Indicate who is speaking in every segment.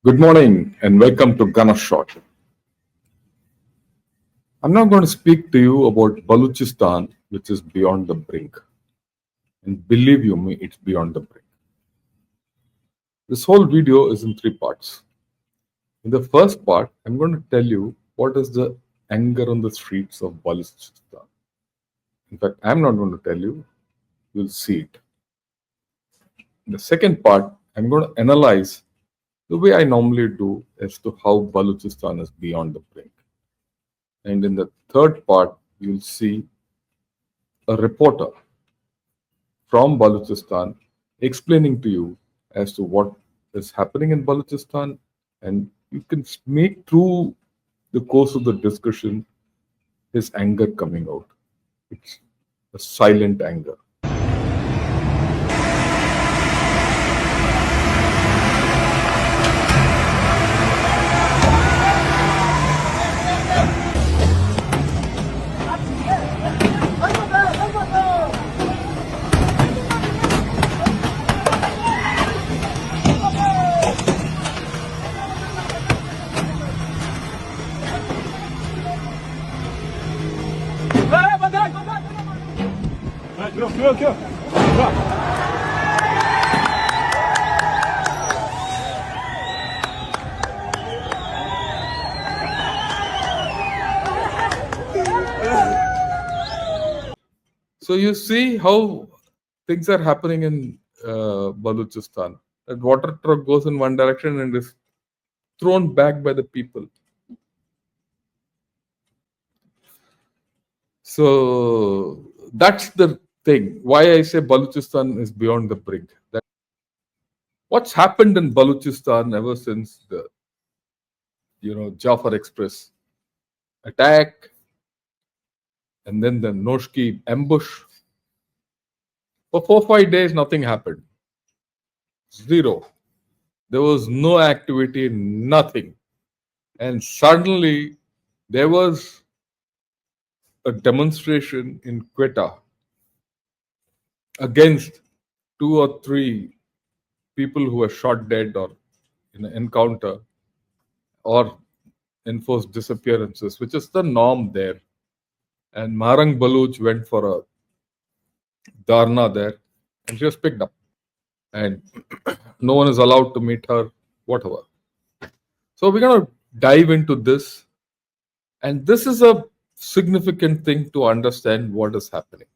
Speaker 1: Good morning and welcome to Gunner Shot. I'm now going to speak to you about Baluchistan, which is beyond the brink. And believe you me, it's beyond the brink. This whole video is in three parts. In the first part, I'm going to tell you what is the anger on the streets of Baluchistan. In fact, I'm not going to tell you, you'll see it. In the second part, I'm going to analyze the way I normally do as to how Balochistan is beyond the brink. And in the third part, you'll see a reporter from Balochistan explaining to you as to what is happening in Balochistan, and you can make through the course of the discussion his anger coming out. It's a silent anger. So you see how things are happening in Balochistan. That water truck goes in one direction and is thrown back by the people. So that's the thing. Why I say Balochistan is beyond the brink. That what's happened in Balochistan ever since the Jafar Express attack, and then the Noshki ambush. For 4-5 days, nothing happened. Zero. There was no activity, nothing. And suddenly, there was a demonstration in Quetta against 2 or 3 people who were shot dead or in an encounter or enforced disappearances, which is the norm there. And Marang Baluch went for a dharna there and she was picked up. And no one is allowed to meet her, whatever. So we're going to dive into this. And this is a significant thing to understand what is happening.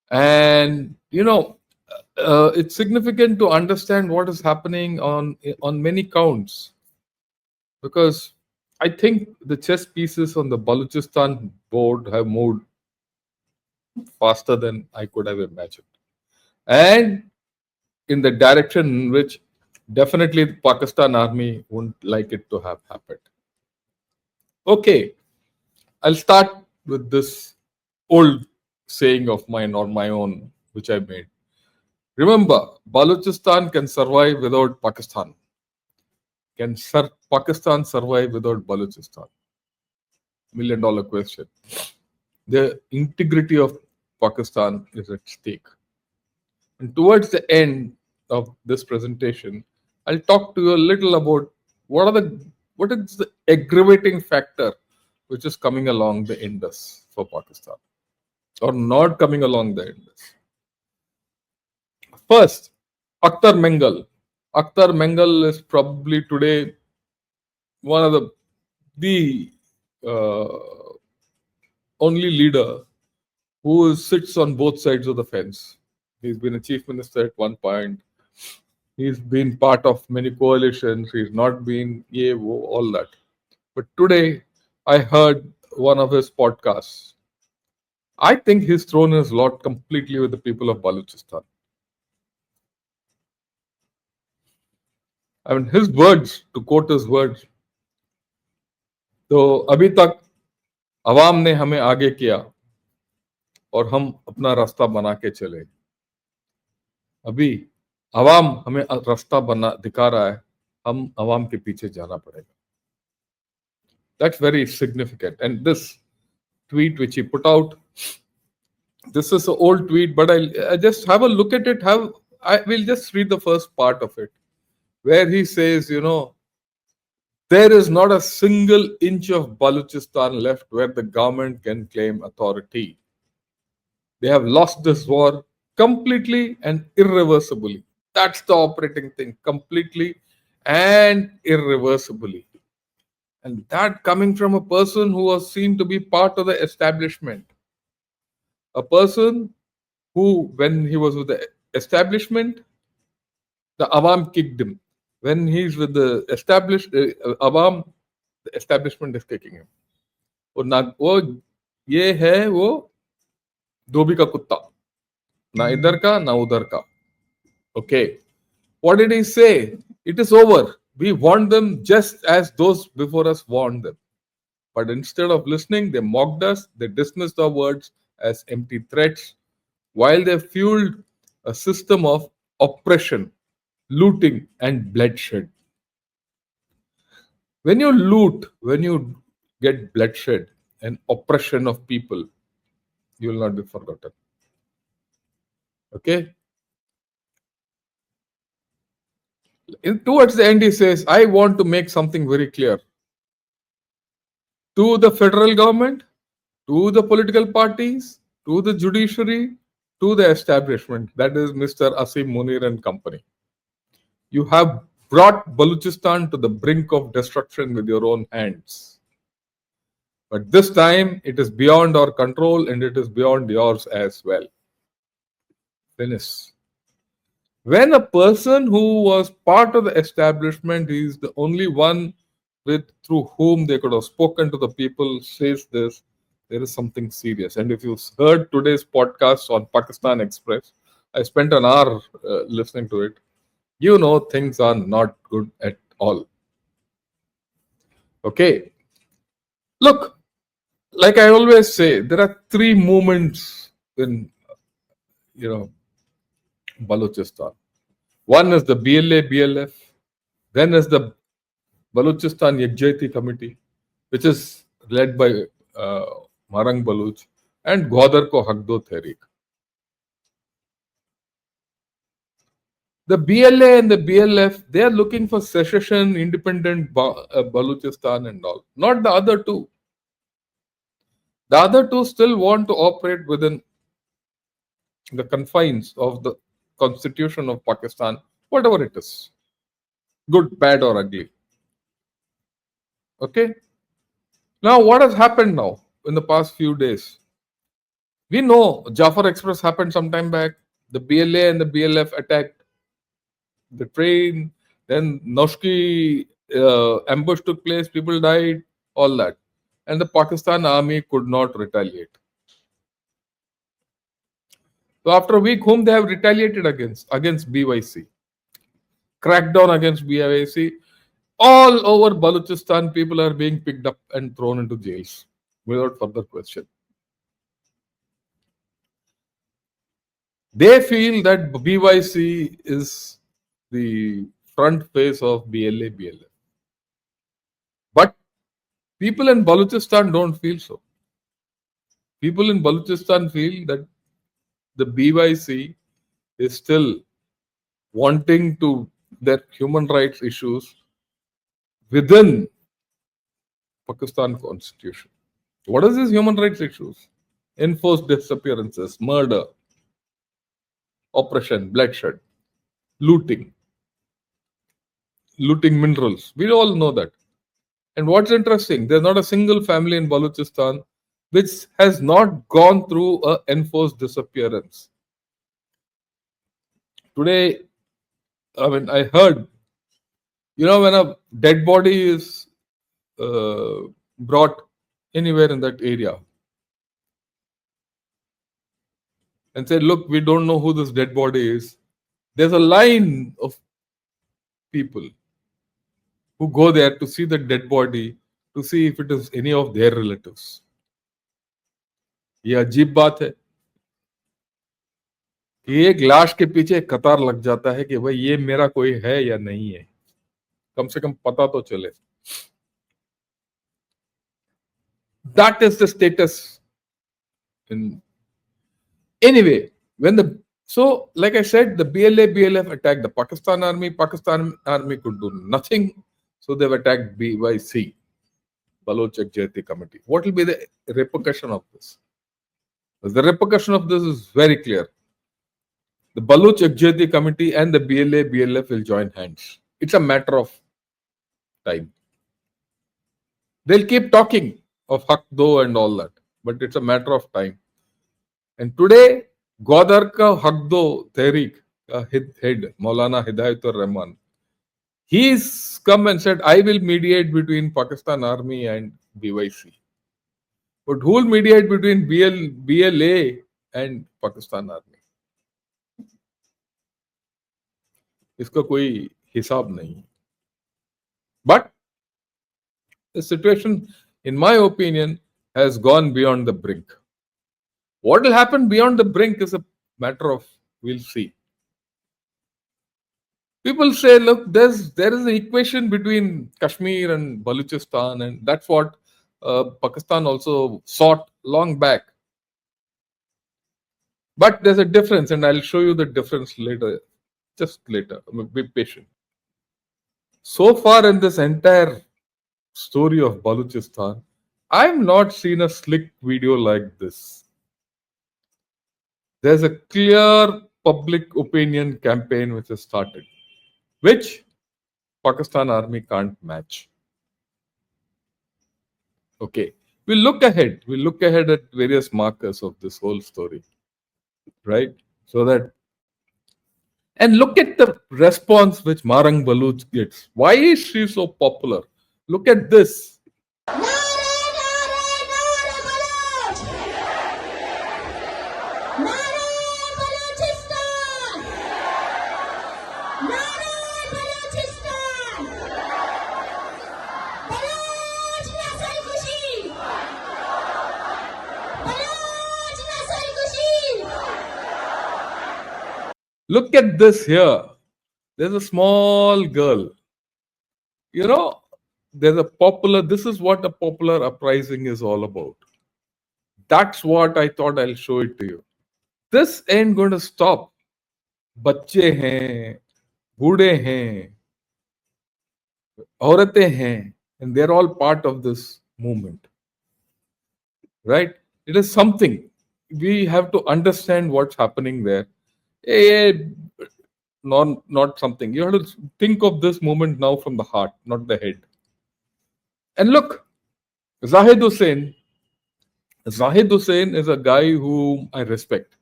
Speaker 1: And, it's significant to understand what is happening on many counts. Because I think the chess pieces on the Balochistan board have moved faster than I could have imagined. And in the direction in which definitely the Pakistan army wouldn't like it to have happened. Okay, I'll start with this old saying of mine or my own, which I made. Remember, Balochistan can survive without Pakistan. Can Pakistan survive without Balochistan? $1 million question. The integrity of Pakistan is at stake. And towards the end of this presentation, I'll talk to you a little about what is the aggravating factor which is coming along the Indus for Pakistan or not coming along the Indus. First, Akhtar Mengal. Akhtar Mengal is probably today one of the only leader who sits on both sides of the fence. He's been a chief minister at one point. He's been part of many coalitions. He's not been all that. But today, I heard one of his podcasts. I think he's thrown his lot completely with the people of Balochistan. I mean, his words, to quote his words, तो अभी तक अवाम ने हमें आगे किया और हम अपना रास्ता बना के चले. अभी अवाम हमें रास्ता दिखा रहा है, हम अवाम के पीछे जाना पड़ेगा. That's very significant. And this tweet which he put out, this is an old tweet, but I just have a look at it. I will just read the first part of it, where he says, there is not a single inch of Baluchistan left where the government can claim authority. They have lost this war completely and irreversibly. That's the operating thing, completely and irreversibly. And that coming from a person who was seen to be part of the establishment. A person who, when he was with the establishment, the Awam kicked him. When he's with the established Awam, the establishment is kicking him. वो ये है वो धोबी का कुत्ता, ना इधर का ना उधर का. Okay, what did he say? It is over. We want them just as those before us warned them. But instead of listening, they mocked us, they dismissed our words as empty threats, while they fueled a system of oppression, looting, and bloodshed. When you loot, when you get bloodshed and oppression of people, you will not be forgotten. Okay? Towards the end, he says, I want to make something very clear to the federal government, to the political parties, to the judiciary, to the establishment, that is Mr. Asim Munir and company. You have brought Baluchistan to the brink of destruction with your own hands. But this time, it is beyond our control and it is beyond yours as well. Finish. When a person who was part of the establishment is the only one through whom they could have spoken to the people says this, there is something serious. And if you heard today's podcast on Pakistan Express, I spent an hour listening to it. Things are not good at all. Okay. Look, like I always say, there are three movements in, Balochistan. One is the BLA, BLF. Then is the Balochistan Yakjaiti Committee, which is led by Marang Baluch, and Gwadar Ko Hakdo Tehreek. The BLA and the BLF, they are looking for secession, independent Balochistan and all. Not the other two. The other two still want to operate within the confines of the constitution of Pakistan, whatever it is. Good, bad or ugly. Okay? Now, what has happened now in the past few days? We know Jafar Express happened some time back. The BLA and the BLF attacked the train. Then Noshki ambush took place. People died. All that. And the Pakistan army could not retaliate. So after a week, whom they have retaliated against? Against BYC. Crackdown against BYC. All over Balochistan, people are being picked up and thrown into jails without further question. They feel that BYC is the front face of BLA, BLF. But people in Balochistan don't feel so. People in Balochistan feel that the BYC is still wanting to their human rights issues within Pakistan constitution. What is these human rights issues? Enforced disappearances, murder, oppression, bloodshed, looting minerals. We all know that. And what's interesting, there's not a single family in Balochistan which has not gone through an enforced disappearance. Today, I heard, when a dead body is brought anywhere in that area and said, look, we don't know who this dead body is. There's a line of people who go there to see the dead body, to see if it is any of their relatives. ये अजीब बात है कि एक लाश के पीछे कतार लग जाता है कि भाई ये मेरा कोई है या नहीं है, कम से कम पता तो चले. That is the status. Anyway, when the So, like I said, the BLA, BLF attacked the Pakistan army. Pakistan army could do nothing. So they've attacked BYC, Baloch Jayati Committee. What will be the repercussion of this? The repercussion of this is very clear. The Baloch Jayati Committee and the BLA, BLF will join hands. It's a matter of time. They'll keep talking of Hakdo and all that, but it's a matter of time. And today, Gwadar ka Hakdo Tehreek head, Maulana Hidayatur Rahman, he's come and said, I will mediate between Pakistan Army and BYC. But who will mediate between BLA and Pakistan Army? इसका कोई हिसाब नहीं. But the situation, in my opinion, has gone beyond the brink. What will happen beyond the brink is a matter of, we'll see. People say, look, there is an equation between Kashmir and Baluchistan, and that's what Pakistan also sought long back. But there's a difference, and I'll show you the difference later. Just later. Be patient. So far in this entire story of Balochistan, I've not seen a slick video like this. There's a clear public opinion campaign which has started, which Pakistan army can't match. Okay, we'll look ahead. We'll look ahead at various markers of this whole story, right? So that, and look at the response which Marang Baluch gets. Why is she so popular? Look at this. Look at this here. There's a small girl. You know, there's a popular, this is what a popular uprising is all about. That's what I thought I'll show it to you. This ain't going to stop. बच्चे हैं, बूढ़े हैं, औरतें हैं, and they're all part of this movement. Right? It is something. We have to understand what's happening there. Not something. You have to think of this movement now from the heart, not the head. And look, Zahid Hussain is a guy whom I respect.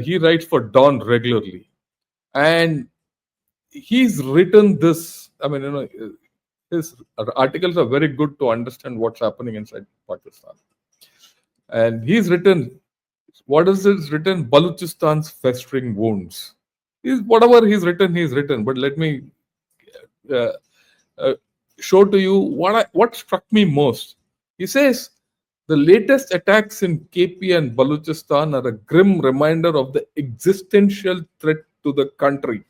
Speaker 1: He writes for Dawn regularly. And he's written this. I mean, his articles are very good to understand what's happening inside Pakistan. And he's written, what is it written? Baluchistan's festering wounds. Whatever he's written. But let me show to you what struck me most. He says, the latest attacks in KP and Balochistan are a grim reminder of the existential threat to the country.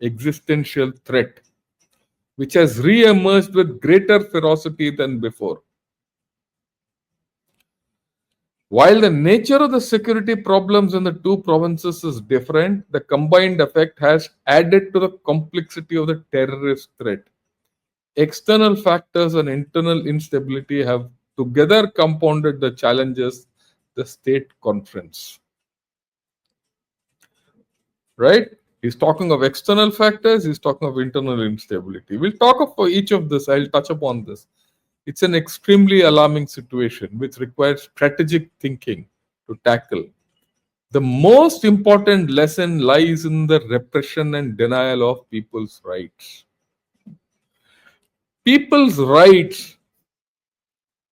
Speaker 1: Existential threat, which has re-emerged with greater ferocity than before. While the nature of the security problems in the two provinces is different, the combined effect has added to the complexity of the terrorist threat. External factors and internal instability have together compounded the challenges the state confronts. Right? He's talking of external factors, he's talking of internal instability. We'll talk of each of this, I'll touch upon this. It's an extremely alarming situation which requires strategic thinking to tackle. The most important lesson lies in the repression and denial of people's rights. People's rights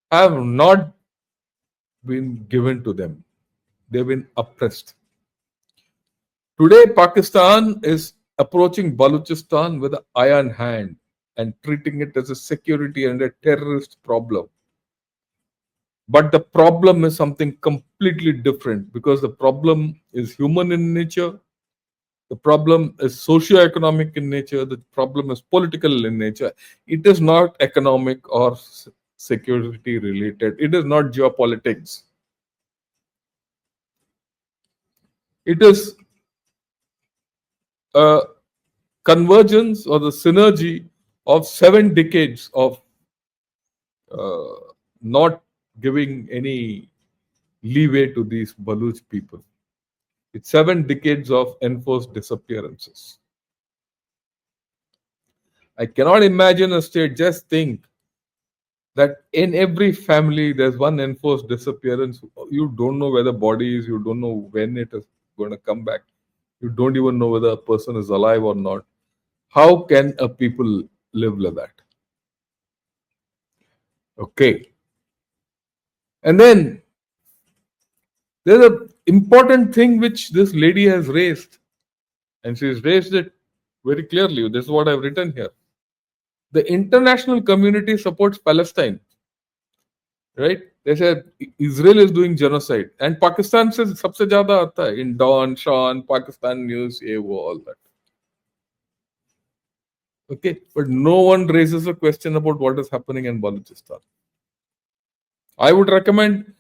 Speaker 1: have not been given to them. They've been oppressed. Today, Pakistan is approaching Balochistan with an iron hand and treating it as a security and a terrorist problem. But the problem is something completely different because the problem is human in nature. The problem is socio-economic in nature. The problem is political in nature. It is not economic or security related. It is not geopolitics. It is a convergence or the synergy of 7 decades of not giving any leeway to these Baluch people. It's 7 decades of enforced disappearances. I cannot imagine a state. Just think that in every family there's one enforced disappearance. You don't know where the body is, you don't know when it is going to come back, you don't even know whether a person is alive or not. How can a people live like that? Okay. And then there's an important thing which this lady has raised, and she's raised it very clearly. This is what I've written here. The international community supports Palestine, right? They said Israel is doing genocide, and Pakistan says सबसे ज़्यादा आता है in Dawn, Sean, Pakistan News, ये वो, all that. Okay, but no one raises a question about what is happening in Balochistan. I would recommend,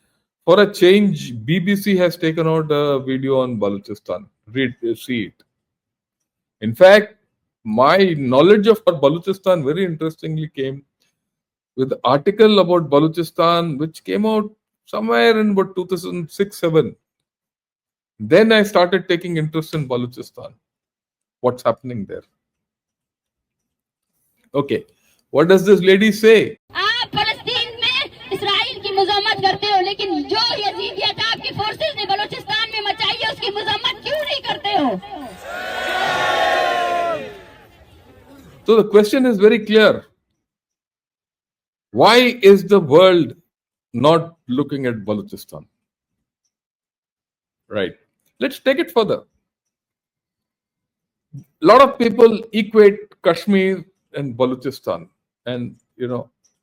Speaker 1: for a change, BBC has taken out a video on Balochistan. See it. In fact, my knowledge of Balochistan very interestingly came with the article about Balochistan, which came out somewhere in about 2006-07. Then I started taking interest in Balochistan. What's happening there? Okay, what does this lady say?
Speaker 2: आप फलस्तीन में Israel की मजम्मत करते हो, लेकिन जो यजीदियत आपकी forces ने बलूचिस्तान में मचाई है उसकी मजम्मत क्यों नहीं करते हो?
Speaker 1: So the question is very clear. Why is the world not looking at Balochistan? Right. Let's take it further. A lot of people equate Kashmir and Balochistan, and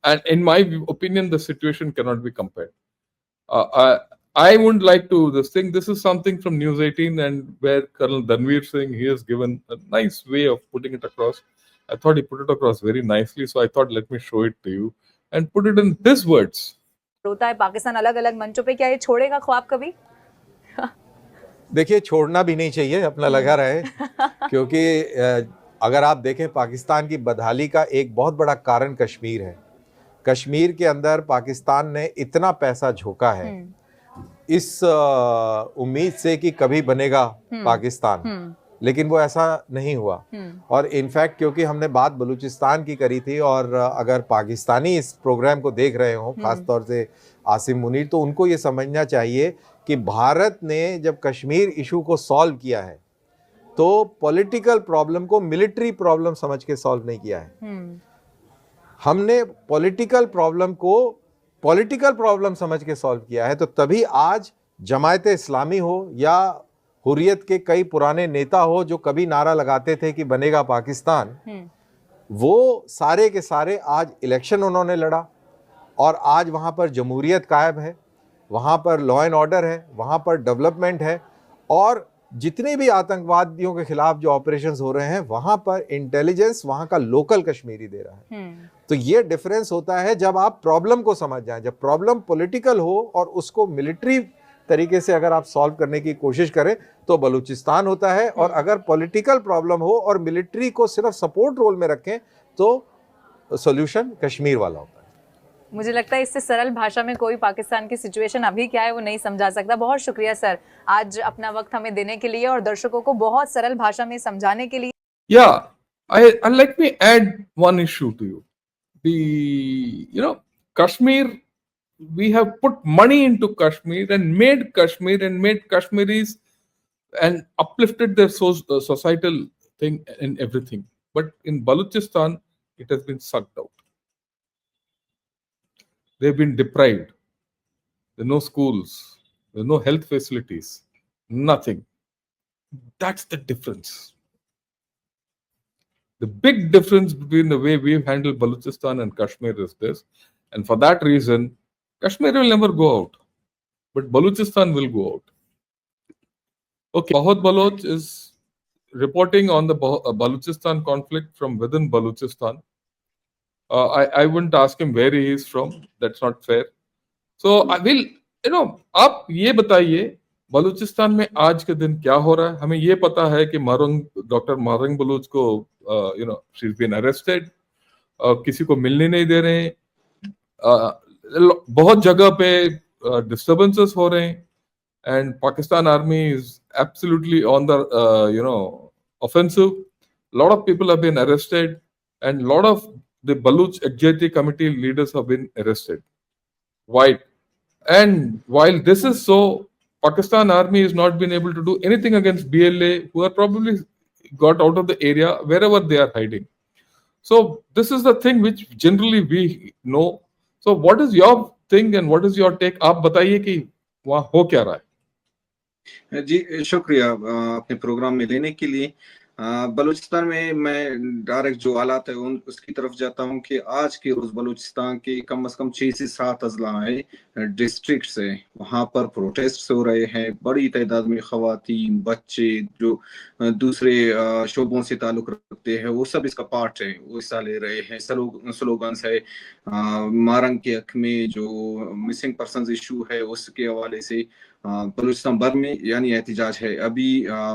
Speaker 1: and in my opinion, the situation cannot be compared. I wouldn't like to this is something from News 18, and where Colonel Dhanveer Singh, he has given a nice way of putting it across. I thought he put it across very nicely, so I thought let me show it to you and put it in his words.
Speaker 3: होता है पाकिस्तान अलग अलग मंचों पे, क्या ये छोड़ेगा ख्वाब कभी?
Speaker 4: देखिए, छोड़ना भी नहीं चाहिए, अपना लगा रहे, क्योंकि अगर आप देखें पाकिस्तान की बदहाली का एक बहुत बड़ा कारण कश्मीर है। कश्मीर के अंदर पाकिस्तान ने इतना पैसा झोंका है इस उम्मीद से कि कभी बनेगा पाकिस्तान, लेकिन वो ऐसा नहीं हुआ। और इनफैक्ट क्योंकि हमने बात बलूचिस्तान की करी थी, और अगर पाकिस्तानी इस प्रोग्राम को देख रहे हो, खासतौर से आसिम मुनीर, तो उनको ये समझना चाहिए कि भारत ने जब कश्मीर इशू को सॉल्व किया है तो पॉलिटिकल प्रॉब्लम को मिलिट्री प्रॉब्लम समझ के सॉल्व नहीं किया है। हमने पॉलिटिकल प्रॉब्लम को पॉलिटिकल प्रॉब्लम समझ के सॉल्व किया है। तो तभी आज जमायत इस्लामी हो या हुर्रियत के कई पुराने नेता हो जो कभी नारा लगाते थे कि बनेगा पाकिस्तान, वो सारे के सारे आज इलेक्शन उन्होंने लड़ा, और आज वहाँ पर जमहूरियत कायम है, वहाँ पर लॉ एंड ऑर्डर है, वहाँ पर डेवलपमेंट है, और जितने भी आतंकवादियों के खिलाफ जो ऑपरेशंस हो रहे हैं वहाँ पर इंटेलिजेंस वहाँ का लोकल कश्मीरी दे रहा है। तो ये डिफरेंस होता है जब आप प्रॉब्लम को समझ जाएं। जब प्रॉब्लम पॉलिटिकल हो और उसको मिलिट्री तरीके से अगर आप सॉल्व करने की कोशिश करें तो बलूचिस्तान होता है, और अगर पॉलिटिकल प्रॉब्लम हो और मिलिट्री को सिर्फ सपोर्ट रोल में रखें तो सॉल्यूशन कश्मीर वाला होता है।
Speaker 3: मुझे लगता है इससे सरल भाषा में कोई पाकिस्तान की सिचुएशन अभी क्या है वो नहीं समझा सकता। बहुत शुक्रिया सर, आज अपना वक्त हमें देने के लिए और दर्शकों को बहुत सरल भाषा में समझाने के लिए।
Speaker 1: Yeah, I let me add one issue to you. Kashmir, we have put money into Kashmir and made Kashmiris and uplifted their societal thing and everything. But in Balochistan, it has been sucked out. They've been deprived. There are no schools. There are no health facilities. Nothing. That's the difference. The big difference between the way we've handled Balochistan and Kashmir is this. And for that reason, Kashmir will never go out. But Balochistan will go out. Okay, Bahut Baloch is reporting on the Balochistan conflict from within Balochistan. I wouldn't ask him where he is from. That's not fair. So I will, आप ये बताइए बलूचिस्तान में आज के दिन क्या हो रहा है? हमें ये पता है कि डॉक्टर मारंग बलूच को शी इज बीन अरेस्टेड, किसी को मिलने नहीं दे रहे हैं, बहुत जगह पे डिस्टर्बेंसेस हो रहे हैं, and Pakistan army is absolutely on the offensive. A lot of people have been arrested, and a lot of the Baluch Executive Committee leaders have been arrested. Why? And while this is so, Pakistan army has not been able to do anything against BLA, who are probably got out of the area wherever they are hiding. So this is the thing which generally we know. So what is your thing and what is your take? आप बताइए कि वहाँ हो क्या रहा है?
Speaker 5: जी शुक्रिया अपने प्रोग्राम में लेने के लिए। बलूचिस्तान में मैं डायरेक्ट जो हालात है उसकी तरफ जाता हूं कि आज के रोज बलूचिस्तान के कम से कम 6 से 7 अजला डिस्ट्रिक्ट से वहां पर प्रोटेस्ट हो रहे हैं। बड़ी तादाद में खवातीन, बच्चे जो दूसरे शोबों से ताल्लुक रखते हैं वो सब इसका पार्ट है, वो हिस्सा ले रहे हैं। स्लोगन्स है मारंग के हक में, जो मिसिंग पर्सन इशू है उसके हवाले से बलूचिस्तान भर में यानी एहतजाज है।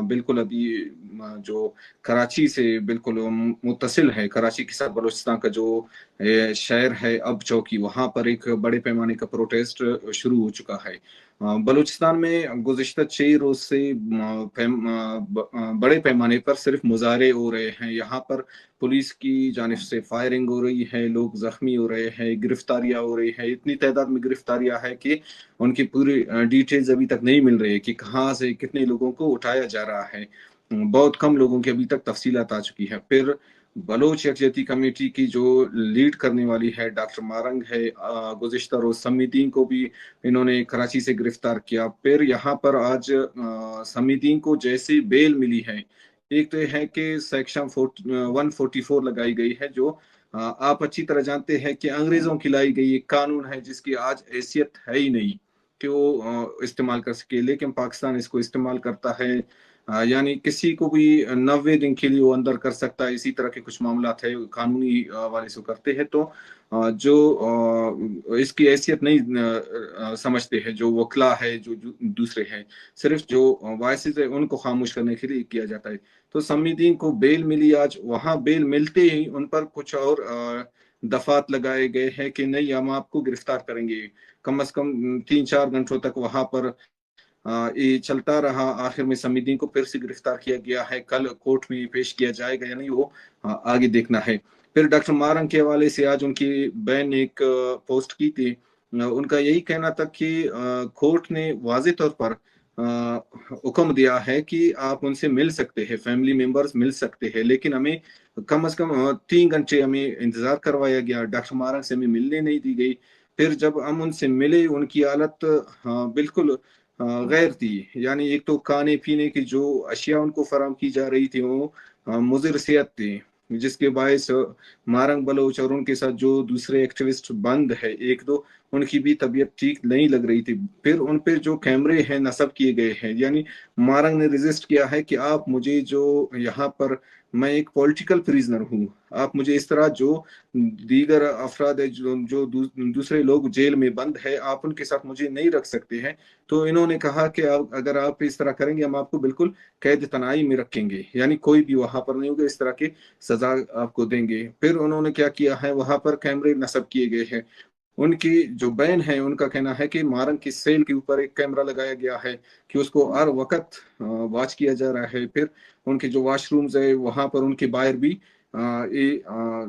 Speaker 5: बिल्कुल अभी जो कराची से बिल्कुल मुत्तसिल है, कराची के साथ बलूचिस्तान का जो शहर है अब चौकी, वहां पर एक बड़े पैमाने का प्रोटेस्ट शुरू हो चुका है। बलूचिस्तान में गुज़िश्ता 6 रोज से बड़े पैमाने पर सिर्फ मुजाहरे हो रहे हैं। यहाँ पर पुलिस की जानिब से फायरिंग हो रही है, लोग जख्मी हो रहे हैं, गिरफ्तारियां हो रही है। इतनी तादाद में गिरफ्तारियां है कि उनकी पूरी डिटेल्स अभी तक नहीं मिल रही है कि कहाँ से कितने लोगों को उठाया जा रहा है। बहुत कम लोगों की अभी तक तफसीलात आ चुकी है। फिर बलोच यकजहती कमेटी की जो लीड करने वाली है डॉक्टर मारंग है, गुज़िश्ता रोज समीदीन को भी इन्होंने कराची से गिरफ्तार किया। फिर यहाँ पर आज समीदीन को जैसी बेल मिली है, एक तो है कि सेक्शन 144 लगाई गई है, जो आप अच्छी तरह जानते हैं कि अंग्रेजों की लाई गई एक कानून है जिसकी आज हैसियत है ही नहीं कि वो इस्तेमाल कर सके, लेकिन पाकिस्तान इसको इस्तेमाल करता है। यानी किसी को भी 90 दिन के लिए वो अंदर कर सकता है। इसी तरह के कुछ मामला है कानूनी वाले से करते हैं तो जो इसकी हैसियत नहीं समझते हैं, जो वकला है, जो दूसरे हैं, सिर्फ जो वॉइसेस है उनको खामोश करने के लिए किया जाता है। तो समीदीन को बेल मिली आज। वहां बेल मिलते ही उन पर कुछ और दफात लगाए गए हैं कि नहीं, हम आपको गिरफ्तार करेंगे। कम से कम 3-4 घंटों तक वहां पर ये चलता रहा। आखिर में समीदीन को फिर से गिरफ्तार किया गया है। कल कोर्ट में पेश किया जाएगा या नहीं वो आगे देखना है। फिर डॉक्टर मारंग के हवाले से आज उनकी बहन ने एक पोस्ट की थी। उनका यही कहना था कि कोर्ट ने वाज़े तौर पर हुक्म दिया है कि आप उनसे मिल सकते हैं, फैमिली मेंबर्स मिल सकते हैं, लेकिन हमें कम से कम 3 घंटे हमें इंतजार करवाया गया। डॉक्टर मारंग से हमें मिलने नहीं दी गई। फिर जब हम उनसे मिले उनकी हालत बिल्कुल गैर थी। यानी एक तो खाने पीने की जो अशिया उनको फराम की जा रही थी वो मुज़िर सेहत थी, जिसके बायस मारंग बलोच और उनके साथ जो दूसरे एक्टिविस्ट बंद है एक दो, उनकी भी तबीयत ठीक नहीं लग रही थी। फिर उन पे जो कैमरे हैं नस्ब किए गए हैं, यानी मारंग ने रेजिस्ट किया है कि आप मुझे जो यहाँ पर, मैं एक पॉलिटिकल प्रिजनर हूँ, आप मुझे इस तरह जो दीगर अफराद है जो दूसरे लोग जेल में बंद है, आप उनके साथ मुझे नहीं रख सकते हैं। तो इन्होंने कहा कि अगर आप इस तरह करेंगे हम आपको बिल्कुल कैद तनाई में रखेंगे, यानी कोई भी वहां पर नहीं होगा, इस तरह की सजा आपको देंगे। फिर उन्होंने क्या किया है, वहां पर कैमरे नस्ब किए गए हैं। उनकी जो बहन है उनका कहना है कि मारंग की सेल के ऊपर एक कैमरा लगाया गया है कि उसको हर वक्त वॉच किया जा रहा है। फिर उनके जो वॉशरूम्स है वहां पर उनके बाहर भी ये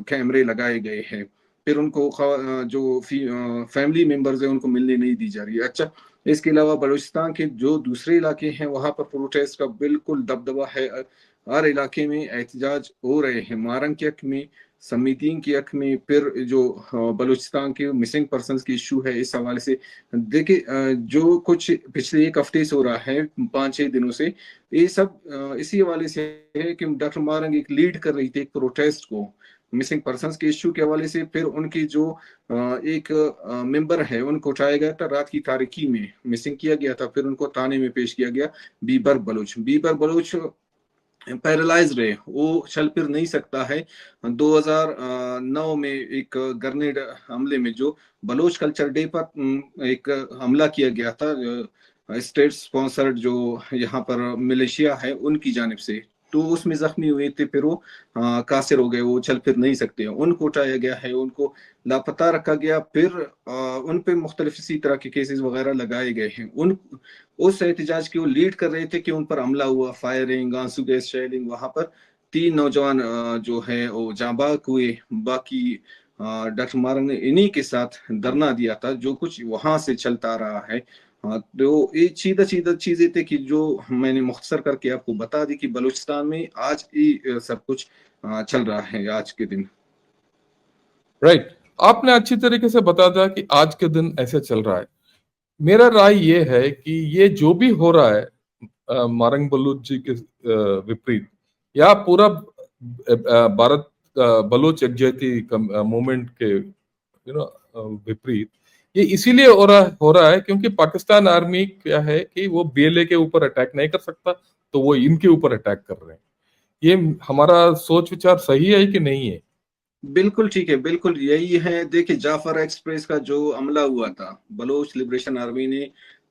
Speaker 5: कैमरे लगाए गए हैं। फिर उनको जो फैमिली मेंबर्स है उनको मिलने नहीं दी जा रही है। अच्छा, इसके अलावा बलूचिस्तान के जो दूसरे इलाके हैं वहां पर प्रोटेस्ट का बिल्कुल दबदबा है। हर इलाके में एहतजाज हो रहे हैं, मारंग के हक में, समीदीन के हक में। फिर जो बलूचिस्तान के मिसिंग पर्सन की इशू है, इस हवाले से देखिए जो कुछ पिछले 1 हफ्ते से हो रहा है, 5-6 दिनों से, ये सब इसी हवाले से है कि डॉक्टर मारंग एक लीड कर रही थी एक प्रोटेस्ट को मिसिंग पर्सनस के इश्यू के हवाले से। फिर उनकी जो एक मेंबर है उनको उठाया गया था, रात की तारीकी में मिसिंग किया गया था। फिर उनको थाने में पेश किया गया। बीबर बलोच पैरालाइज्ड है, वो चल फिर नहीं सकता है। 2009 में एक ग्रेनेड हमले में जो बलोच कल्चर डे पर एक हमला किया गया था, اسٹیٹ اسپانسرڈ جو یہاں پر ملیشیا ہے ان کی جانب سے، تو اس میں زخمی ہوئے تھے، پھر وہ قاصر ہو گئے، وہ چل پھر نہیں سکتے، ان کو اٹھایا گیا ہے، ان کو لاپتہ رکھا گیا، پھر ان پہ مختلف اسی طرح کے کیسز وغیرہ لگائے گئے ہیں۔ اس احتجاج کی وہ لیڈ کر رہے تھے کہ ان پر حملہ ہوا، فائرنگ، آنسو گیس شیلنگ، وہاں پر 3 نوجوان جو ہے وہ جاں بحق ہوئے۔ باقی ڈاکٹر مارنگ نے انہی کے ساتھ دھرنا دیا تھا، جو کچھ وہاں سے چلتا رہا ہے۔ تو یہ سیدھا چیزیں تھے کہ جو میں نے مختصر کر کے آپ کو بتا دی کہ بلوچستان میں آج یہ سب کچھ چل رہا ہے آج کے دن۔
Speaker 1: رائٹ، آپ نے اچھی طریقے سے بتا دیا کہ آج کے دن ایسے چل رہا ہے۔ میرا رائے یہ ہے کہ یہ جو بھی ہو رہا ہے مارنگ بلوچ جی کے وپریت، یا پورا بھارت بلوچ یکجہتی موومنٹ کے وپریت، یہ اسی لیے ہو رہا ہے کیونکہ پاکستان آرمی کیا ہے کہ وہ بی ایل اے کے اوپر اٹیک نہیں کر سکتا، تو وہ ان کے اوپر اٹیک کر رہے ہیں۔ یہ ہمارا سوچ وچار صحیح ہے کہ نہیں ہے؟
Speaker 5: بالکل ٹھیک ہے، بالکل یہی ہے۔ دیکھیں جعفر ایکسپریس کا جو عملہ ہوا تھا، بلوچ لبریشن آرمی نے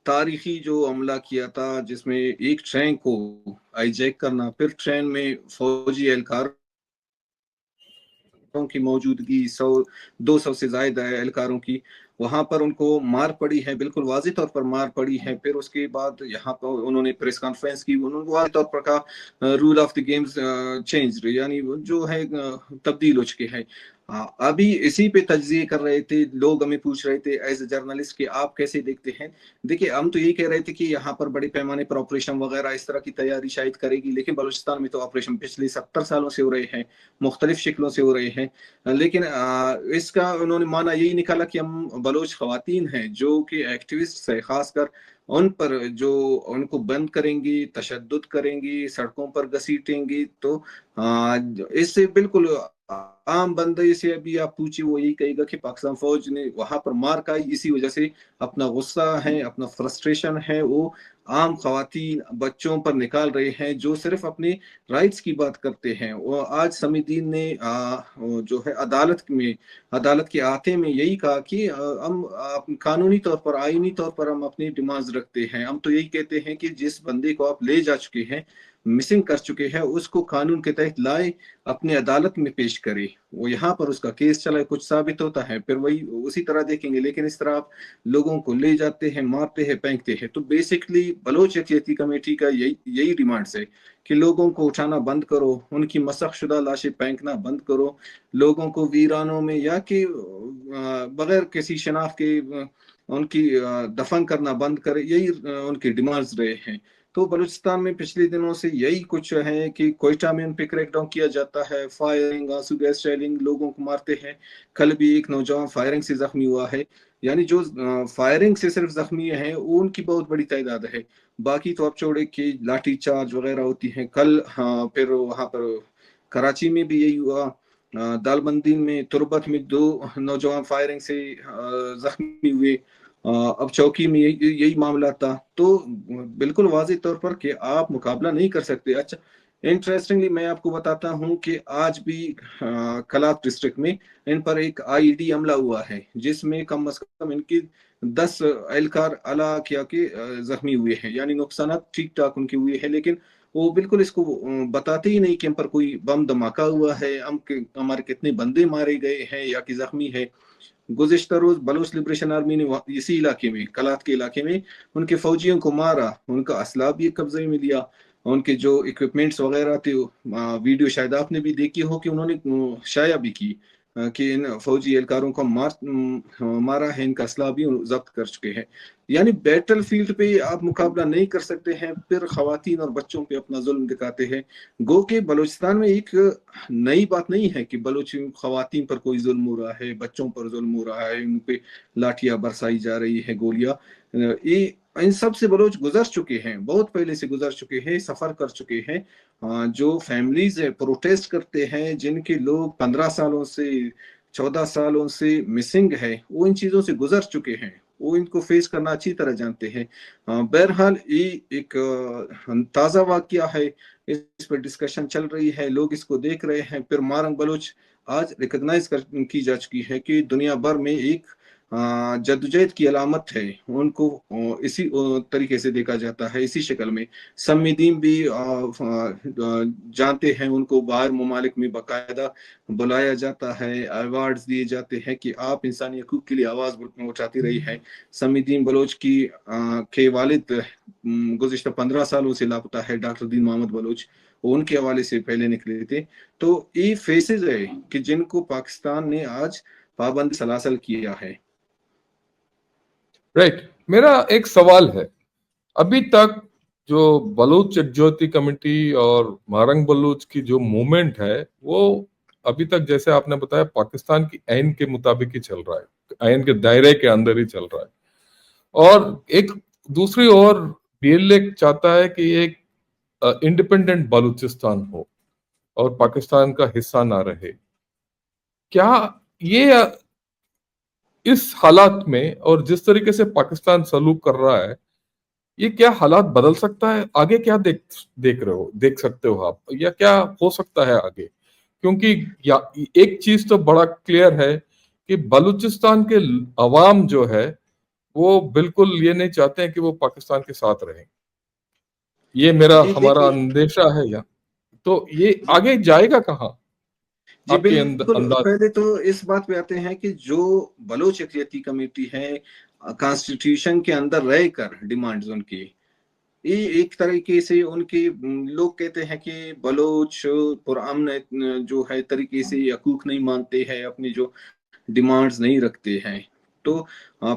Speaker 5: تاریخی جو عملہ کیا تھا، جس میں ایک ٹرین کو آئی جیک کرنا، پھر ٹرین میں فوجی اہلکار کی موجودگی، 200 سے زائد اہلکاروں کی، وہاں پر ان کو مار پڑی ہے، بالکل واضح طور پر مار پڑی ہے۔ پھر اس کے بعد یہاں پر انہوں نے پریس کانفرنس کی، انہوں نے واضح طور پر کہا rule of the games change, یعنی جو ہے تبدیل ہو چکے ہیں۔ ابھی اسی پہ تجزیے کر رہے تھے لوگ، ہمیں پوچھ رہے تھے ایز اے جرنلسٹ کہ آپ کیسے دیکھتے ہیں۔ دیکھیں ہم تو یہی کہہ رہے تھے کہ یہاں پر بڑے پیمانے پر آپریشن وغیرہ اس طرح کی تیاری شاید کرے گی، لیکن بلوچستان میں تو آپریشن پچھلے 70 سالوں سے ہو رہے ہیں، مختلف شکلوں سے ہو رہے ہیں، لیکن اس کا انہوں نے مانا یہی نکالا کہ ہم بلوچ خواتین ہیں جو کہ ایکٹیوسٹ ہے، خاص کر ان پر جو ان کو بند کریں گی، تشدد کریں گی، سڑکوں پر گھسیٹیں گی، تو اس سے بالکل عام بندے سے ابھی آپ پوچھیں وہ یہی کہے گا کہ پاکستان فوج نے وہاں پر مار کھائی، اسی وجہ سے اپنا غصہ ہے، اپنا فرسٹریشن ہے، وہ عام خواتین بچوں پر نکال رہے ہیں جو صرف اپنے رائٹس کی بات کرتے ہیں۔ وہ آج سمیدین نے جو ہے عدالت کے آتے میں یہی کہا کہ ہم قانونی طور پر، آئینی طور پر ہم اپنی ڈیمانڈز رکھتے ہیں۔ ہم تو یہی کہتے ہیں کہ جس بندے کو آپ لے جا چکے ہیں، مسنگ کر چکے ہیں، اس کو قانون کے تحت لائے، اپنے عدالت میں پیش کرے، وہ یہاں پر اس کا کیس چلائے، کچھ ثابت ہوتا ہے پھر وہی اسی طرح دیکھیں گے۔ لیکن اس طرح آپ لوگوں کو لے جاتے ہیں، مارتے ہیں، پھینکتے ہیں۔ تو بیسکلی بلوچ یکجہتی کمیٹی کا یہی ڈیمانڈز ہے کہ لوگوں کو اٹھانا بند کرو، ان کی مسخ شدہ لاشیں پھینکنا بند کرو، لوگوں کو ویرانوں میں یا کہ بغیر کسی شناخت کے ان کی دفن کرنا بند کرے، یہی ان کی ڈیمانڈز رہے ہیں۔ تو بلوچستان میں پچھلے دنوں سے یہی کچھ ہے کہ کوئٹہ میں ان پہ کریک ڈاؤن کیا جاتا ہے، فائرنگ، آنسو گیس شیلنگ، لوگوں کو مارتے ہیں۔ کل بھی ایک نوجوان فائرنگ سے زخمی ہوا ہے، یعنی جو فائرنگ سے صرف زخمی ہیں ان کی بہت بڑی تعداد ہے، باقی تو آپ چھوڑے کہ لاٹھی چارج وغیرہ ہوتی ہیں۔ کل پھر وہاں پر کراچی میں بھی یہی ہوا، دال بندین میں، تربت میں 2 نوجوان فائرنگ سے زخمی ہوئے، اب چوکی میں یہی معاملہ تھا۔ تو بالکل واضح طور پر کہ آپ مقابلہ نہیں کر سکتے۔ اچھا انٹرسٹنگلی میں آپ کو بتاتا ہوں کہ آج بھی کلات ڈسٹرکٹ میں ان پر ایک آئی ڈی حملہ ہوا ہے، جس میں کم از کم ان کی 10 اہلکار اعلیٰ کیا کے زخمی ہوئے ہیں، یعنی نقصانات ٹھیک ٹھاک ان کے ہوئے ہیں، لیکن وہ بالکل اس کو بتاتے ہی نہیں کہ ہم پر کوئی بم دھماکہ ہوا ہے، ہمارے کتنے بندے مارے گئے ہیں یا کہ زخمی ہے۔ گزشتہ روز بلوچ لبریشن آرمی نے اسی علاقے میں، کلات کے علاقے میں، ان کے فوجیوں کو مارا، ان کا اسلحہ بھی قبضے میں لیا، ان کے جو اکوپمنٹس وغیرہ تھے، ویڈیو شاید آپ نے بھی دیکھی ہو کہ انہوں نے شائع بھی کی کہ ان فوجی اہلکاروں کو مارا ہے، ان کا اسلحہ بھی ضبط کر چکے ہیں۔ یعنی بیٹل فیلڈ پہ آپ مقابلہ نہیں کر سکتے ہیں، پھر خواتین اور بچوں پہ اپنا ظلم دکھاتے ہیں۔ گو کہ بلوچستان میں ایک نئی بات نہیں ہے کہ بلوچ خواتین پر کوئی ظلم ہو رہا ہے، بچوں پر ظلم ہو رہا ہے، ان پہ لاٹیاں برسائی جا رہی ہے، گولیاں، یہ ان سب سے بلوچ گزر چکے ہیں، بہت پہلے سے گزر چکے ہیں، سفر کر چکے ہیں۔ جو فیملیز پروٹیسٹ کرتے ہیں، جن کے لوگ 15 سالوں سے 14 سالوں سے مسنگ ہے، وہ ان چیزوں سے گزر چکے ہیں، وہ ان کو فیس کرنا اچھی طرح جانتے ہیں۔ بہرحال یہ ایک تازہ واقعہ ہے، اس پر ڈسکشن چل رہی ہے، لوگ اس کو دیکھ رہے ہیں۔ پھر مارنگ بلوچ آج ریکگنائز کی جا چکی ہے کہ دنیا بھر میں ایک जद्दोजहद की अलामत है, उनको इसी तरीके से देखा जाता है, इसी शक्ल में। सम्मीदीन भी जानते हैं, उनको बाहर ममालिक में बाकायदा बुलाया जाता है, अवार्ड्स दिए जाते हैं कि आप इंसानी हकूक के लिए आवाज़ उठाती रही है। सम्मीदीन बलोच के वालिद गुज़िश्ता 15 सालों से लापता है, डॉक्टर दीन मोहम्मद बलोच, उनके हवाले से पहले निकले थे। तो ये फेसेस है कि जिनको पाकिस्तान ने आज पाबंद सलासल किया है।
Speaker 1: राइट, मेरा एक सवाल है, अभी तक जो बलूच एकज्योति कमेटी और मारंग बलूच की जो मूवमेंट है, वो अभी तक जैसे आपने बताया पाकिस्तान की आइन के मुताबिक ही चल रहा है, आइन के दायरे के अंदर ही चल रहा है। और एक दूसरी ओर बीएलए चाहता है कि एक इंडिपेंडेंट बलूचिस्तान हो और पाकिस्तान का हिस्सा ना रहे। क्या ये इस हालात में और जिस तरीके से पाकिस्तान सलूक कर रहा है, ये क्या हालात बदल सकता है आगे? क्या देख रहे हो, देख सकते हो आप, या क्या हो सकता है आगे? क्योंकि एक चीज तो बड़ा क्लियर है कि बलूचिस्तान के अवाम जो है वो बिल्कुल ये नहीं चाहते हैं कि वो पाकिस्तान के साथ रहें। ये
Speaker 5: जी
Speaker 1: हमारा
Speaker 5: देखिए,
Speaker 1: अंदेशा है। या तो ये
Speaker 5: जी
Speaker 1: आगे जाएगा कहाँ,
Speaker 5: जी
Speaker 1: आपके
Speaker 5: बिल्कुल।
Speaker 1: अंदाज?
Speaker 5: पहले तो इस बात पे आते हैं कि जो बलोच अक़लियती कमेटी है, कॉन्स्टिट्यूशन के अंदर रहकर डिमांड्स उनकी, ये एक तरीके से उनके लोग कहते हैं कि बलोच पुरअमन जो है तरीके से हकूक नहीं मानते हैं, अपनी जो डिमांड्स नहीं रखते हैं। तो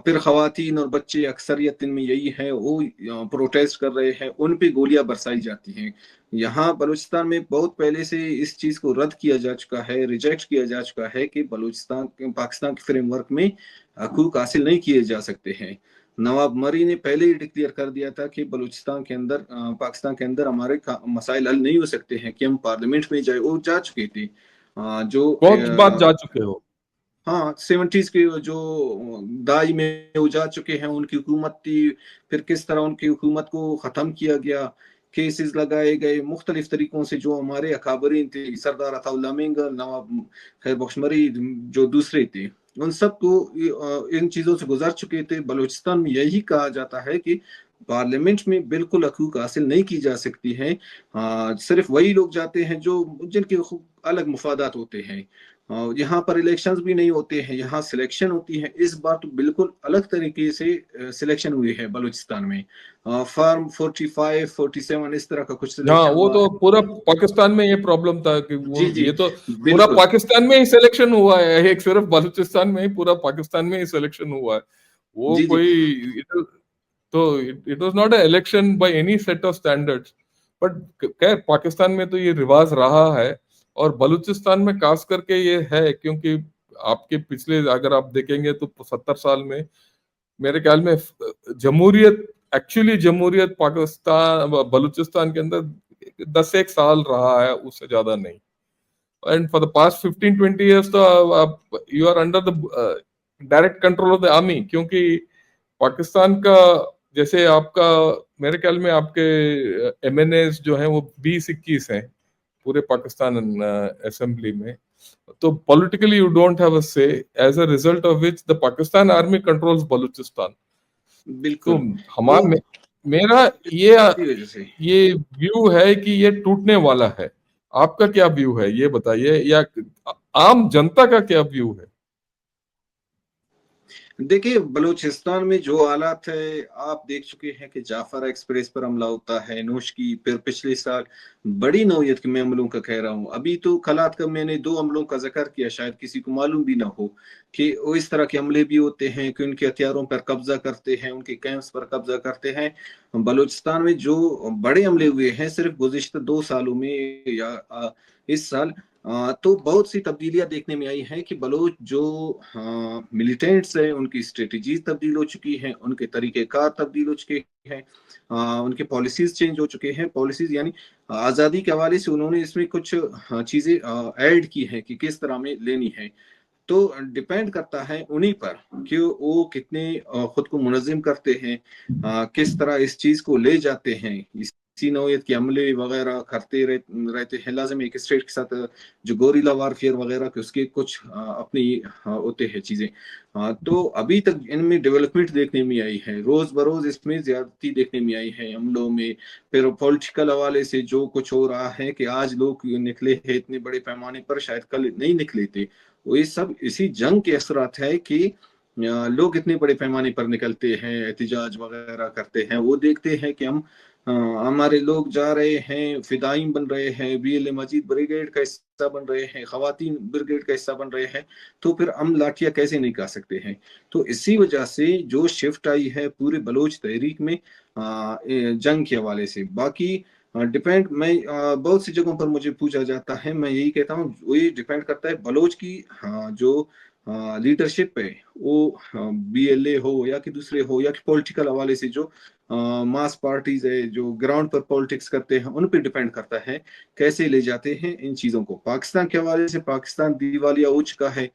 Speaker 5: फिर खवातीन और बच्चे, अक्सरियत इनमें यही है, वो प्रोटेस्ट कर रहे हैं, उन पे गोलियां बरसाई जाती हैं। यहाँ बलूचिस्तान में बहुत पहले से इस चीज को रद्द किया जा चुका है, रिजेक्ट किया जा चुका है कि बलूचिस्तान पाकिस्तान के फ्रेमवर्क में हकूक हासिल नहीं किए जा सकते हैं। नवाब मरी ने पहले ही डिक्लेयर कर दिया था कि बलूचिस्तान के अंदर, पाकिस्तान के अंदर हमारे मसाइल हल नहीं हो सकते हैं कि हम पार्लियामेंट में जाए। वो जा चुके थे, जो
Speaker 1: बहुत बार जा चुके हो।
Speaker 5: हाँ 70s के जो दाई में वो जा चुके हैं, उनकी हुकूमत थी। फिर किस तरह उनकी हुकूमत को ख़त्म किया गया, केसेस लगाए गए मुख्तलिफ तरीकों से। जो हमारे अकाबरीन थे, सरदार अताउल्ला मेंगल, नवाब खैर बख्श मरी, जो दूसरे थे, उन सब को इन चीज़ों से गुजर चुके थे। बलूचिस्तान में यही कहा जाता है कि पार्लियामेंट में बिल्कुल हकूक हासिल नहीं की जा सकती है। सिर्फ वही लोग जाते हैं जो जिनके अलग मुफादात होते हैं। यहाँ पर इलेक्शंस भी नहीं होते हैं, यहाँ सिलेक्शन होती है। इस बार तो बिल्कुल अलग तरीके से सिलेक्शन हुई है बलूचिस्तान में। फॉर्म 45, 47 इस तरह का कुछ
Speaker 1: हाँ,
Speaker 5: सिलेक्शन
Speaker 1: वो
Speaker 5: हुआ
Speaker 1: तो
Speaker 5: है।
Speaker 1: पूरा पाकिस्तान में ये प्रॉब्लम था कि वो
Speaker 5: जी जी
Speaker 1: ये तो पूरा
Speaker 5: बिल्कुल।
Speaker 1: पाकिस्तान में ही सिलेक्शन हुआ है, एक सिर्फ बलूचिस्तान में ही, पूरा पाकिस्तान में ही सिलेक्शन हुआ है। वो
Speaker 5: जी जी
Speaker 1: कोई तो it was not a election by any set of standards. But खैर पाकिस्तान में तो ये रिवाज रहा है, और बलूचिस्तान में खास करके ये है क्योंकि आपके पिछले अगर आप देखेंगे तो 70 साल में मेरे ख्याल में जमहूरियत, एक्चुअली जमहूरियत पाकिस्तान बलूचिस्तान के अंदर 10 एक साल रहा है, उससे ज्यादा नहीं। And for the past 15-20 years तो you are under the direct control of the army, क्योंकि पाकिस्तान का जैसे आपका मेरे ख्याल में आपके एमएनएस जो हैं वो 20-21 हैं पूरे पाकिस्तान असेंबली में। तो politically you don't have a say, as a result of which the Pakistan army controls Balochistan. तो
Speaker 5: बिल्कुल। तो
Speaker 1: हमारा मेरा ये
Speaker 5: इसी वजह से
Speaker 1: ये व्यू है कि ये टूटने वाला है। आपका क्या व्यू है ये बताइए, या आम जनता का क्या व्यू है?
Speaker 5: देखिए, बलूचिस्तान में जो हालात है आप देख चुके हैं कि जाफर एक्सप्रेस पर हमला होता है, नोश की, फिर पिछले साल बड़ी नौयत के मैं हमलों का कह रहा हूँ। अभी तो खलात का मैंने 2 हमलों का जिक्र किया, शायद किसी को मालूम भी ना हो कि वो इस तरह के हमले भी होते हैं कि उनके हथियारों पर कब्जा करते हैं, उनके कैंप्स पर कब्जा करते हैं। बलूचिस्तान में जो बड़े हमले हुए हैं सिर्फ गुज़िश्ता 2 सालों में या इस साल, तो बहुत सी तब्दीलियां देखने में आई हैं कि बलोच जो मिलिटेंट्स हैं उनकी स्ट्रेटजीज तब्दील हो चुकी हैं, उनके तरीक़ेकार तब्दील हो चुके हैं, उनके पॉलिसीज चेंज हो चुके हैं। पॉलिसीज यानी आज़ादी के हवाले से उन्होंने इसमें कुछ चीज़ें ऐड की हैं कि किस तरह में लेनी है। तो डिपेंड करता है उन्हीं पर कि वो कितने खुद को मुनज़्ज़िम करते हैं, किस तरह इस चीज़ को ले जाते हैं। किसी नौयत के हमले वगैरह करते रहते हैं। लाजिम एक स्टेट के साथ जो गोरिल्ला वारफेयर वगैरह के उसके कुछ अपनी होते हैं चीजें। तो अभी तक इनमें डेवलपमेंट देखने में आई है, रोज बरोज इसमें ज्यादती देखने में आई है हमलों में। फिर पॉलिटिकल हवाले से जो कुछ हो रहा है कि आज लोग निकले हैं इतने बड़े पैमाने पर, शायद कल नहीं निकले थे। वो ये सब इसी जंग के असरात है कि लोग इतने बड़े पैमाने पर निकलते हैं, एहतजाज वगैरह करते हैं। वो देखते हैं कि हमारे लोग जा रहे हैं, फिदाइन बन रहे हैं, बीएलए मजीद ब्रिगेड का हिस्सा बन रहे हैं, खवातीन ब्रिगेड का हिस्सा बन रहे हैं, तो फिर हम लाठियां कैसे नहीं खा सकते हैं। तो इसी वजह से जो शिफ्ट आई है पूरे बलोच तहरीक में जंग के हवाले से। बाकी डिपेंड, मैं बहुत सी जगहों पर मुझे पूछा जाता है, मैं यही कहता हूँ वही डिपेंड करता है बलोच की जो लीडरशिप है, वो बीएलए हो या कि दूसरे हो या कि पॉलिटिकल हवाले से जो मास पार्टीज है जो ग्राउंड पर पॉलिटिक्स करते हैं, उन पे डिपेंड करता है कैसे ले जाते हैं इन चीजों को। पाकिस्तान के हवाले से पाकिस्तान दिवालिया हो चुका है,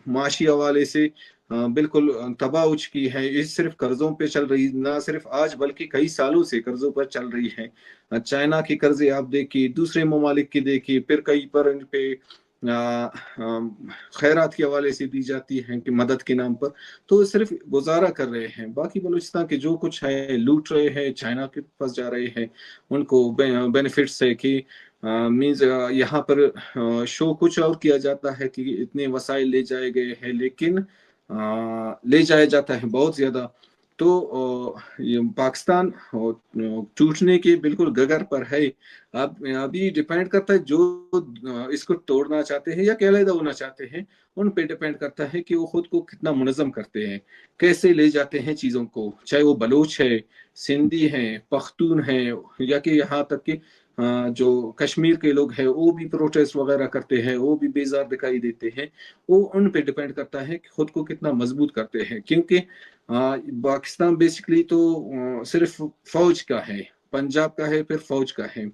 Speaker 5: माशी हवाले से बिल्कुल तबाह हो चुकी है। ये सिर्फ कर्जों पे चल रही, ना सिर्फ आज बल्कि कई सालों से कर्जों पर चल रही है। चाइना के कर्जे आप देखिए, दूसरे ममालिक के देखिए, फिर कई पर इन पे खैरात के हवाले से दी जाती हैं कि मदद के नाम पर, तो सिर्फ गुजारा कर रहे हैं। बाकी बलूचिस्तान के जो कुछ है लूट रहे हैं, चाइना के पास जा रहे हैं, उनको बेनिफिट्स है कि मीन्स यहाँ पर शो कुछ और किया जाता है कि इतने वसाइल ले जाए गए हैं, लेकिन ले जाया जाता है बहुत ज्यादा। तो ये पाकिस्तान टूटने के बिल्कुल गगर पर है। अब अभी डिपेंड करता है जो इसको तोड़ना चाहते हैं या अलग होना चाहते हैं, उन पे डिपेंड करता है कि वो खुद को कितना मुनज़्ज़म करते हैं, कैसे ले जाते हैं चीज़ों को। चाहे वो बलोच है, सिंधी हैं, पख्तून हैं, या कि यहाँ तक कि जो कश्मीर के लोग हैं वो भी प्रोटेस्ट वगैरह करते हैं, वो भी बेजार दिखाई देते हैं। वो उन पे डिपेंड करता है कि खुद को कितना मजबूत करते हैं, क्योंकि पाकिस्तान बेसिकली तो सिर्फ फौज का है, पंजाब का है, फिर फौज का है।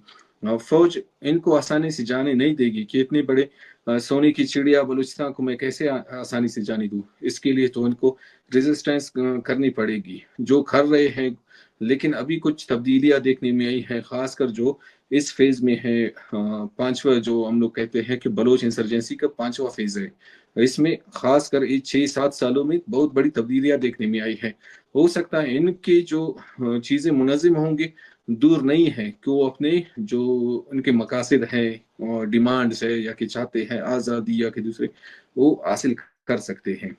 Speaker 5: फौज इनको आसानी से जाने नहीं देगी कि इतने बड़े सोने की चिड़िया बलूचिस्तान को मैं कैसे आसानी से जाने दूं। इसके लिए तो इनको रेजिस्टेंस करनी पड़ेगी, जो कर रहे हैं। लेकिन अभी कुछ तब्दीलियां देखने में आई है, खासकर जो इस फेज में है, पांचवा जो हम लोग कहते हैं कि बलोच इंसर्जेंसी का पांचवा फेज है। इसमें खासकर इस 6-7 सालों में बहुत बड़ी तब्दीलियां देखने में आई है। हो सकता है इनकी जो चीजें मुनज़्ज़म होंगी, दूर नहीं है कि वो अपने जो उनके मकासद हैं और डिमांड्स है या कि चाहते हैं आज़ादी या कि दूसरे, वो हासिल कर सकते हैं।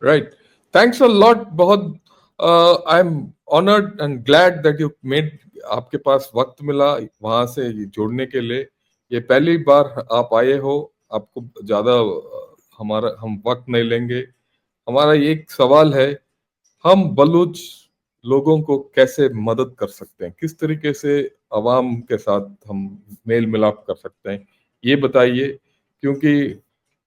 Speaker 1: Right. Thanks a lot. बहुत I'm honored and glad that you made, आपके पास वक्त मिला वहां से जुड़ने के लिए। ये पहली बार आप आए हो, आपको ज्यादा हम वक्त नहीं लेंगे। हमारा एक सवाल है, हम बलूच लोगों को कैसे मदद कर सकते हैं, किस तरीके से अवाम के साथ हम मेल मिलाप कर सकते हैं, ये बताइए। क्योंकि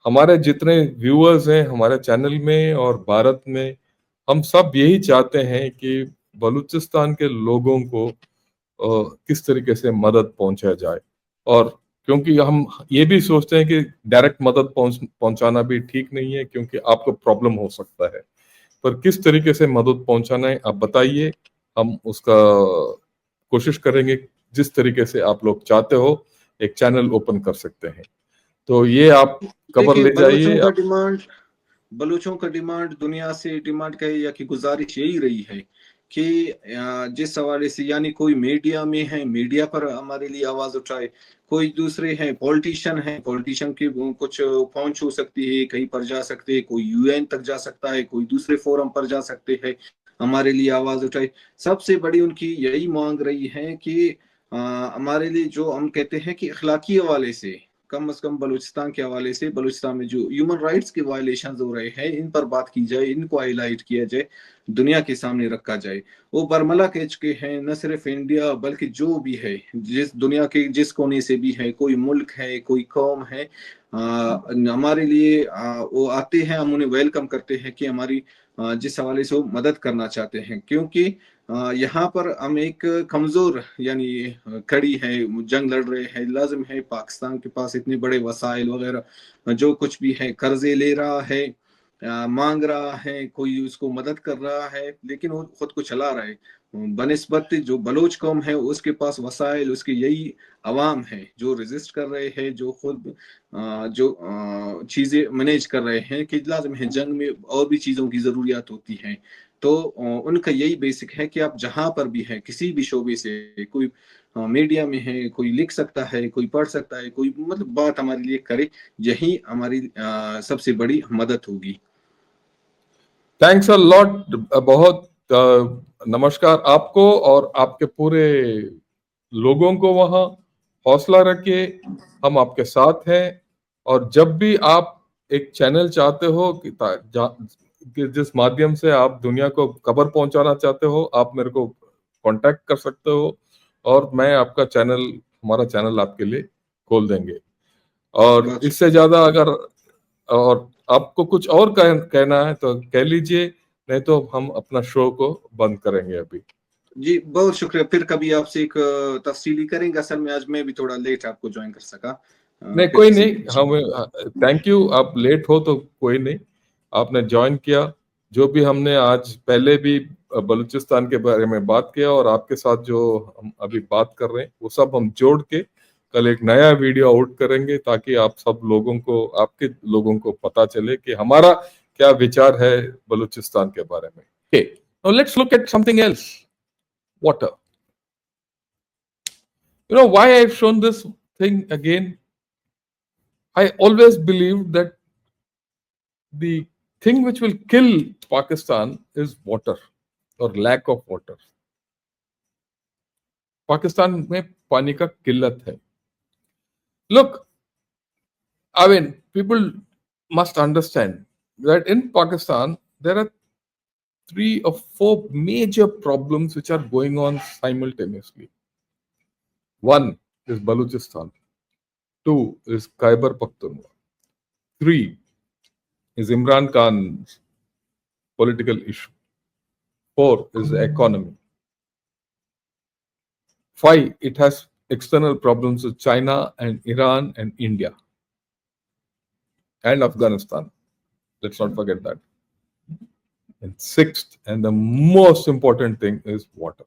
Speaker 1: हमारे जितने व्यूअर्स हैं हमारे चैनल में और भारत में, हम सब यही चाहते हैं कि बलूचिस्तान के लोगों को किस तरीके से मदद पहुंचाया जाए। और क्योंकि हम ये भी सोचते हैं कि डायरेक्ट मदद पहुंचाना भी ठीक नहीं है, क्योंकि आपको प्रॉब्लम हो सकता है। पर किस तरीके से मदद पहुंचाना है आप बताइए, हम उसका कोशिश करेंगे। जिस तरीके से आप लोग चाहते हो एक चैनल ओपन कर सकते हैं, तो ये आप खबर
Speaker 5: देखिए,
Speaker 1: ले जाइए।
Speaker 5: बलूचों का डिमांड दुनिया से डिमांड कहे या कि गुजारिश यही रही है कि जिस हवाले से, यानी कोई मीडिया में है, मीडिया पर हमारे लिए आवाज उठाए। कोई दूसरे हैं पॉलिटिशियन की कुछ पहुंच हो सकती है, कहीं पर जा सकते हैं, कोई यूएन तक जा सकता है, कोई दूसरे फोरम पर जा सकते हैं, हमारे लिए आवाज उठाए। सबसे बड़ी उनकी यही मांग रही है कि हमारे लिए जो हम कहते हैं कि अखलाकी हवाले से कम बलूचिस्तान के हवाले से, बलूचिस्तान में जो ह्यूमन राइट्स के वायलेशन हो रहे हैं, इन पर बात की जाए, इनको हाईलाइट किया जाए, दुनिया के सामने रखा जाए। वो बरमला कह चुके हैं, न सिर्फ इंडिया बल्कि जो भी है, जिस दुनिया के जिस कोने से भी है, कोई मुल्क है, कोई कौम है, हमारे लिए वो आते हैं, हम उन्हें वेलकम करते हैं कि हमारी जिस हवाले से वो मदद करना चाहते हैं। क्योंकि यहाँ पर हम एक कमजोर यानी कड़ी है, जंग लड़ रहे हैं। लाजिम है, पाकिस्तान के पास इतने बड़े वसाइल वगैरह जो कुछ भी है, कर्जे ले रहा है, मांग रहा है, कोई उसको मदद कर रहा है, लेकिन वो खुद को चला रहा है। बनिस्बत जो बलोच कौम है उसके पास वसाइल, उसके यही अवाम है जो रेजिस्ट कर रहे हैं, जो खुद जो चीज़ें मैनेज कर रहे हैं कि लाजिम है जंग में और भी चीज़ों की ज़रूरियात होती हैं। तो उनका यही बेसिक है कि आप जहाँ पर भी हैं, किसी भी शोबे से, कोई मीडिया में है, कोई लिख सकता है, कोई पढ़ सकता है, कोई मतलब बात हमारे लिए करे, यही हमारी सबसे बड़ी मदद होगी।
Speaker 1: Thanks a lot. बहुत नमस्कार आपको और आपके पूरे लोगों को वहाँ। हौसला रखिए, हम आपके साथ हैं। और जब भी आप एक चैनल चाहते हो कि जिस माध्यम से आप दुनिया को खबर पहुंचाना चाहते हो, आप मेरे को कांटेक्ट कर सकते हो और मैं आपका चैनल, हमारा चैनल आपके लिए खोल देंगे। और
Speaker 5: बहुत
Speaker 1: इससे ज्यादा अगर और आपको कुछ और कहना है तो कह लीजिए, नहीं तो हम अपना शो को बंद करेंगे अभी।
Speaker 5: जी, बहुत शुक्रिया। फिर कभी आपसे एक तफसीली करेंगे। असल में आज मैं भी थोड़ा लेट आपको ज्वाइन कर सका।
Speaker 1: नहीं,
Speaker 5: फिर
Speaker 1: कोई
Speaker 5: किसी
Speaker 1: नहीं,
Speaker 5: दिन
Speaker 1: हम थैंक यू। आप लेट हो तो कोई नहीं, आपने ज्वाइन किया। जो भी हमने आज पहले भी बलूचिस्तान के बारे में बात किया और आपके साथ जो हम अभी बात कर रहे हैं, वो सब हम जोड़ के कल एक नया वीडियो आउट करेंगे, ताकि आप सब लोगों को, आपके लोगों को पता चले कि हमारा क्या विचार है बलूचिस्तान के बारे में। Okay, now let's look at something else, water. You know why I've shown this thing again? I always believed that the thing which will kill Pakistan is water or lack of water. Pakistan में पानी का किल्लत है. Look, I mean, people must understand that in Pakistan there are 3 or 4 major problems which are going on simultaneously. One is Baluchistan. Two is Khyber Pakhtunkhwa. Three is Imran Khan's political issue. 4 is the economy. 5, it has external problems with China and Iran and India and Afghanistan. Let's not forget that. And 6th, and the most important thing, is water.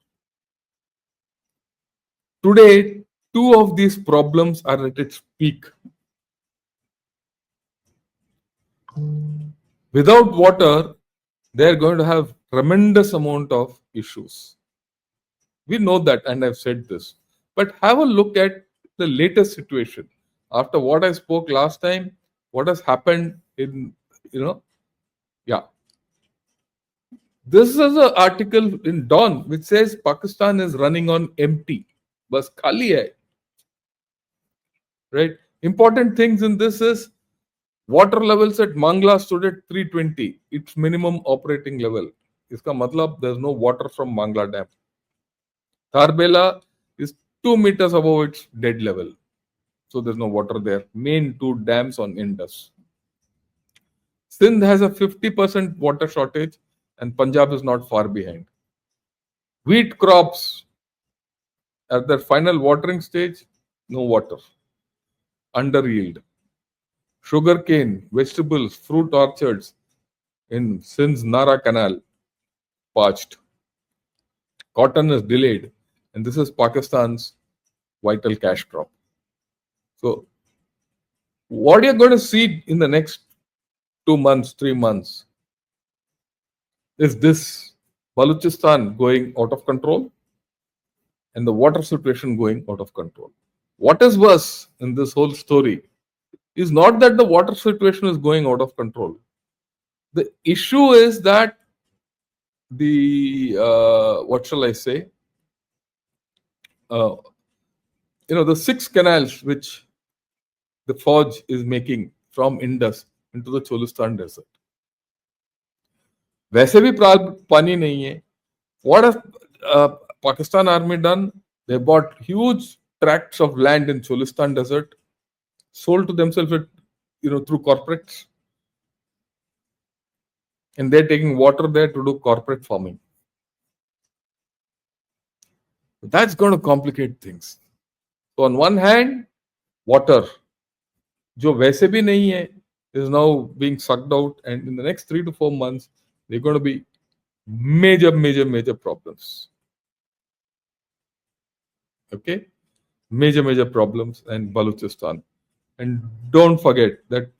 Speaker 1: Today, 2 of these problems are at its peak. Without water, they are going to have tremendous amount of issues. We know that, and I've said this. But have a look at the latest situation. After what I spoke last time, what has happened in, yeah. This is an article in Dawn which says Pakistan is running on empty. Bas khali hai. Right? Important things in this is water levels at Mangla stood at 320, its minimum operating level. Iska matlab there's no water from Mangla Dam. Tarbela is 2 meters above its dead level. So there's no water there. Main 2 dams on Indus. Sindh has a 50% water shortage and Punjab is not far behind. Wheat crops at their final watering stage, no water, under yield. Sugarcane, vegetables, fruit orchards in Sindh's Nara Canal, parched. Cotton is delayed, and this is Pakistan's vital cash crop. So, what you're going to see in the next 2 months, 3 months, is this Baluchistan going out of control and the water situation going out of control. What is worse in this whole story is not that the water situation is going out of control. The issue is that the what shall I say? Uh, the 6 canals which the forge is making from Indus into the Cholistan desert. वैसे भी पानी नहीं है. What has Pakistan army done? They bought huge tracts of land in Cholistan desert, sold to themselves through corporates, and they're taking water there to do corporate farming. That's going to complicate things. So on one hand, water, जो वैसे भी नहीं है, is now being sucked out, and in the next 3 to 4 months, they're going to be major problems. Okay, major problems and Baluchistan. And don't forget that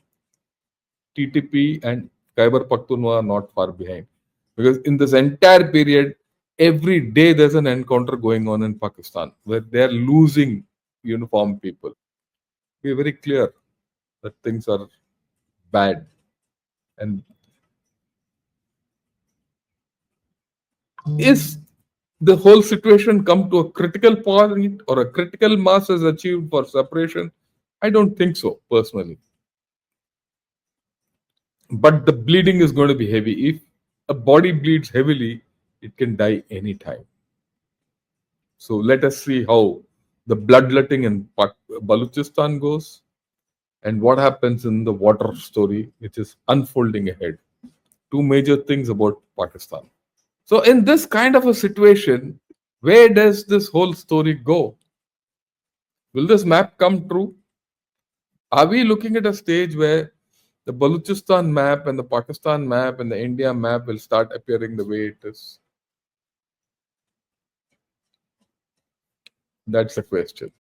Speaker 1: TTP and Khyber Pakhtunkhwa are not far behind. Because in this entire period, every day there's an encounter going on in Pakistan where they're losing uniformed people. Be very clear that things are bad. And is the whole situation come to a critical point or a critical mass is achieved for separation? I don't think so, personally. But the bleeding is going to be heavy. If a body bleeds heavily, it can die anytime. So let us see how the bloodletting in Balochistan goes and what happens in the water story, which is unfolding ahead. Two major things about Pakistan. So, in this kind of a situation, where does this whole story go? Will this map come true? Are we looking at a stage where the Baluchistan map and the Pakistan map and the India map will start appearing the way it is? That's the question.